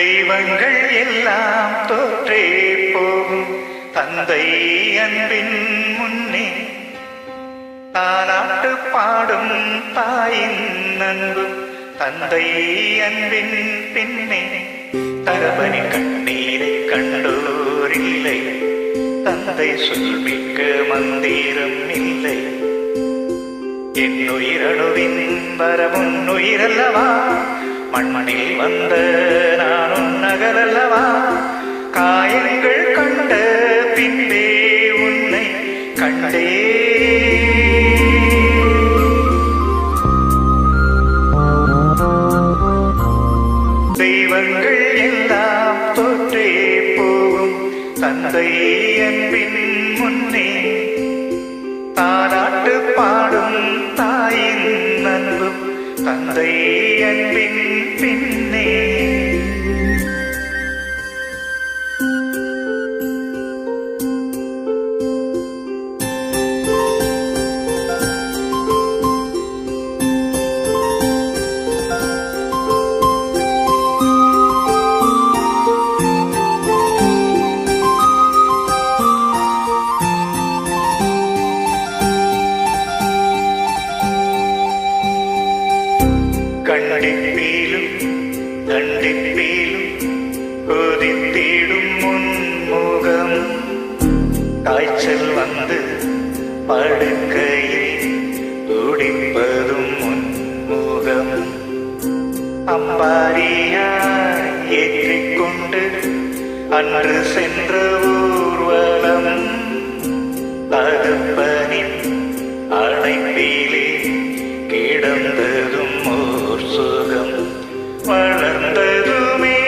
தெய்வங்கள் எல்லாம் தோற்றே போகும் தந்தை அன்பின் முன்னே தாலாட்டு பாடும் தாயின் அன்பு தந்தை அன்பின் பின்னே தகவனி கண்ணீரை கண்டோரில்லை தந்தை சொல்மிக்க மந்திரம் இல்லை என் உயிரணுவின் வரமுன் உயிரல்லவா மண்மணில் வந்த நான் நகரல்லவா காயங்கள் கண்ட பின்பே உன்னை கண்டே தெய்வங்கள் எல்லாம் தோற்றே போகும் தந்தை அன்பின் முன்னே தாலாட்டு பாடும் தாயின் அன்பும் தந்தை அன்பின் பின்னே கண்டிப்பேலும் கண்டிப்பேலும் கொதித்திடும் முன்முகம் காய்ச்சல் வந்து படுக்கையில் துடிப்பதும் முன்முகம் அம்பாரியாய் ஏற்றிக்கொண்டு அன்று சென்ற ஊர்வலம் தகப்பனின் அணைப்பிலே கிடந்ததும் ஓர் சுகம் வளர்ந்ததுமே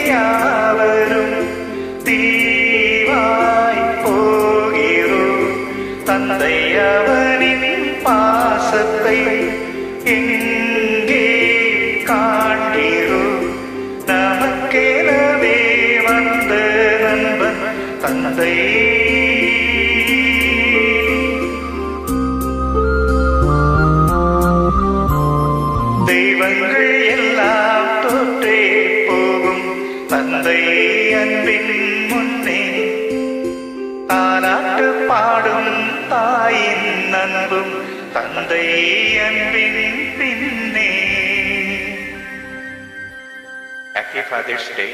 யாவரும் தீவாய் போகிறோம் தந்தை அவனின் பாசத்தை எங்கே காண்கிறோம் நமக்கெனவே வந்த நண்பன் தந்தை தெய்வங்கள் எல்லாம் தோற்றே போகும் தந்தை அன்பின் முன்னே தாலாட்டு பாடும் தாயின் அன்பும் தந்தை அன்பின் பின்னே. Happy Father's Day.